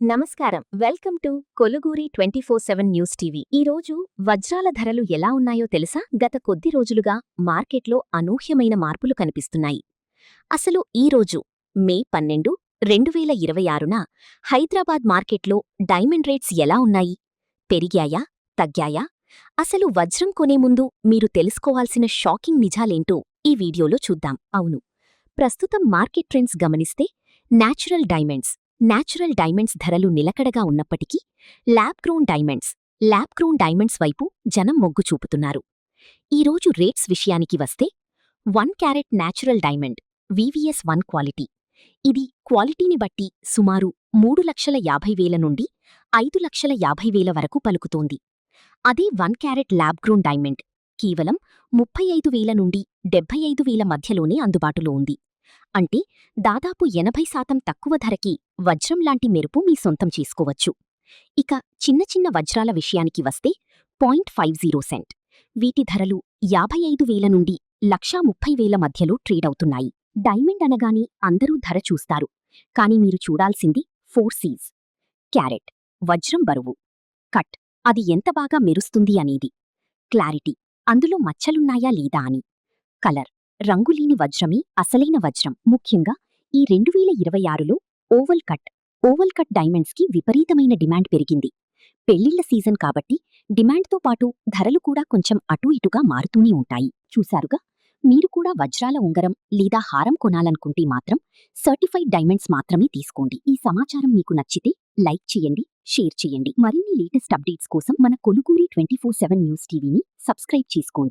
నమస్కారం. Welcome to Koluguri 24/7 news TV. ఈరోజు వజ్రాల ధరలు ఎలా ఉన్నాయో తెలుసా? గత కొద్ది రోజులుగా మార్కెట్లో అనూహ్యమైన మార్పులు కనిపిస్తున్నాయి. అసలు ఈరోజు మే 12, 2026న హైదరాబాద్ మార్కెట్లో డైమండ్ రేట్స్ ఎలా ఉన్నాయి? పెరిగాయా? తగ్గాయా? అసలు వజ్రం కొనే ముందు మీరు తెలుసుకోవాల్సిన షాకింగ్ నిజాలేంటో ఈ వీడియోలో చూద్దాం. అవును, ప్రస్తుతం మార్కెట్ ట్రెండ్స్ గమనిస్తే న్యాచురల్ డైమండ్స్ ధరలు నిలకడగా ఉన్నప్పటికీ ల్యాబ్ గ్రోన్ డైమండ్స్ వైపు జనం మొగ్గు చూపుతున్నారు. ఈరోజు రేట్స్ విషయానికి వస్తే 1 carrot natural diamond VVS1 quality. ఇది క్వాలిటీని బట్టి సుమారు 3,50,000 నుండి 5,50,000 వరకు పలుకుతోంది. అదే 1 క్యారెట్ ల్యాబ్ గ్రోన్ డైమండ్ కేవలం 35,000 నుండి 75,000 మధ్యలోనే అందుబాటులో ఉంది. అంటే దాదాపు 80% తక్కువ ధరకి వజ్రం లాంటి మెరుపు మీ సొంతం చేసుకోవచ్చు. ఇక చిన్న చిన్న వజ్రాల విషయానికి వస్తే 0.50 సెంట్. వీటి ధరలు 55,000 నుండి 1,30,000 మధ్యలో ట్రేడవుతున్నాయి. డైమండ్ అనగానే అందరూ ధర చూస్తారు, కాని మీరు చూడాల్సింది 4 C's: క్యారెట్, వజ్రం బరువు; కట్, అది ఎంత బాగా మెరుస్తుంది అనేది; క్లారిటీ, అందులో మచ్చలున్నాయా లేదా అని; కలర్, రంగులేని వజ్రమే అసలైన వజ్రం. ముఖ్యంగా ఈ 2026లో ఓవల్ కట్ డైమండ్స్కి విపరీతమైన డిమాండ్ పెరిగింది. పెళ్లిళ్ల సీజన్ కాబట్టి డిమాండ్తో పాటు ధరలు కూడా కొంచెం అటూ ఇటుగా మారుతూనే ఉంటాయి. చూశారుగా, మీరు కూడా వజ్రాల ఉంగరం లేదా హారం కొనాలనుకుంటే మాత్రం సర్టిఫైడ్ డైమండ్స్ మాత్రమే తీసుకోండి. ఈ సమాచారం మీకు నచ్చితే లైక్ చేయండి, షేర్ చేయండి. మరిన్ని లేటెస్ట్ అప్డేట్స్ కోసం మన కొలుగూరి 24/7 న్యూస్ టీవీని సబ్స్క్రైబ్ చేసుకోండి.